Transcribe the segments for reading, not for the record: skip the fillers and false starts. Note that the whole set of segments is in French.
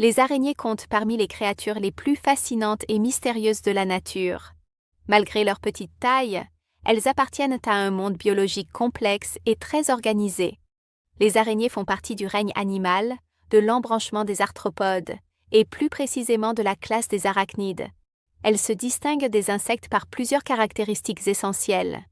Les araignées comptent parmi les créatures les plus fascinantes et mystérieuses de la nature. Malgré leur petite taille, elles appartiennent à un monde biologique complexe et très organisé. Les araignées font partie du règne animal, de l'embranchement des arthropodes, et plus précisément de la classe des arachnides. Elles se distinguent des insectes par plusieurs caractéristiques essentielles.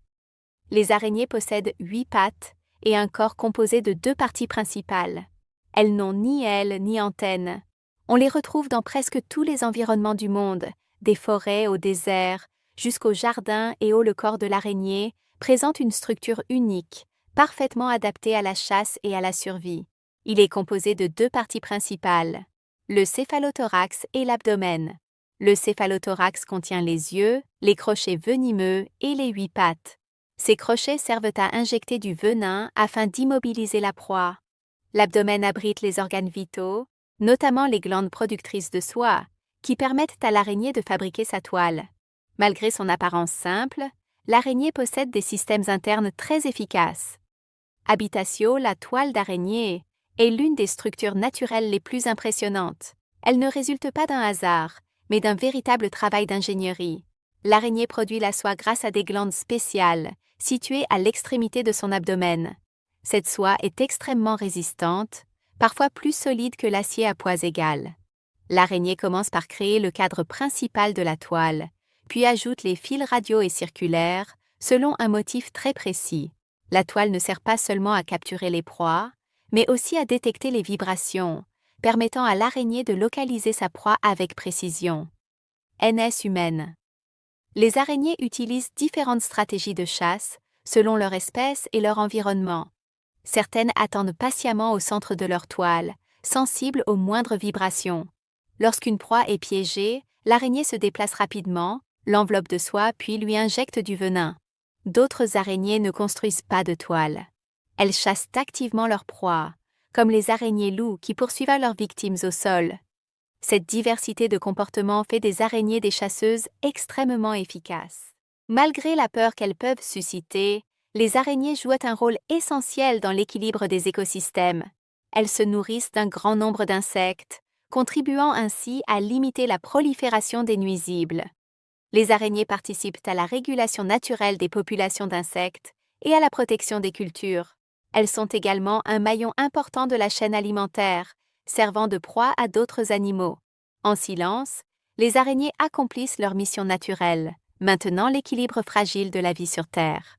Les araignées possèdent 8 pattes et un corps composé de 2 parties principales. Elles n'ont ni ailes ni antennes. On les retrouve dans presque tous les environnements du monde, des forêts au désert, jusqu'au jardin et le corps de l'araignée présente une structure unique, parfaitement adaptée à la chasse et à la survie. Il est composé de 2 parties principales, le céphalothorax et l'abdomen. Le céphalothorax contient les yeux, les crochets venimeux et les 8 pattes. Ces crochets servent à injecter du venin afin d'immobiliser la proie. L'abdomen abrite les organes vitaux, notamment les glandes productrices de soie, qui permettent à l'araignée de fabriquer sa toile. Malgré son apparence simple, l'araignée possède des systèmes internes très efficaces. Habitatio, la toile d'araignée, est l'une des structures naturelles les plus impressionnantes. Elle ne résulte pas d'un hasard, mais d'un véritable travail d'ingénierie. L'araignée produit la soie grâce à des glandes spéciales, situées à l'extrémité de son abdomen. Cette soie est extrêmement résistante, parfois plus solide que l'acier à poids égal. L'araignée commence par créer le cadre principal de la toile, puis ajoute les fils radiaux et circulaires, selon un motif très précis. La toile ne sert pas seulement à capturer les proies, mais aussi à détecter les vibrations, permettant à l'araignée de localiser sa proie avec précision. NS humaine. Les araignées utilisent différentes stratégies de chasse, selon leur espèce et leur environnement. Certaines attendent patiemment au centre de leur toile, sensibles aux moindres vibrations. Lorsqu'une proie est piégée, l'araignée se déplace rapidement, l'enveloppe de soie puis lui injecte du venin. D'autres araignées ne construisent pas de toile. Elles chassent activement leur proie, comme les araignées loups qui poursuivent leurs victimes au sol. Cette diversité de comportements fait des araignées des chasseuses extrêmement efficaces. Malgré la peur qu'elles peuvent susciter, les araignées jouent un rôle essentiel dans l'équilibre des écosystèmes. Elles se nourrissent d'un grand nombre d'insectes, contribuant ainsi à limiter la prolifération des nuisibles. Les araignées participent à la régulation naturelle des populations d'insectes et à la protection des cultures. Elles sont également un maillon important de la chaîne alimentaire, servant de proie à d'autres animaux. En silence, les araignées accomplissent leur mission naturelle, maintenant l'équilibre fragile de la vie sur Terre.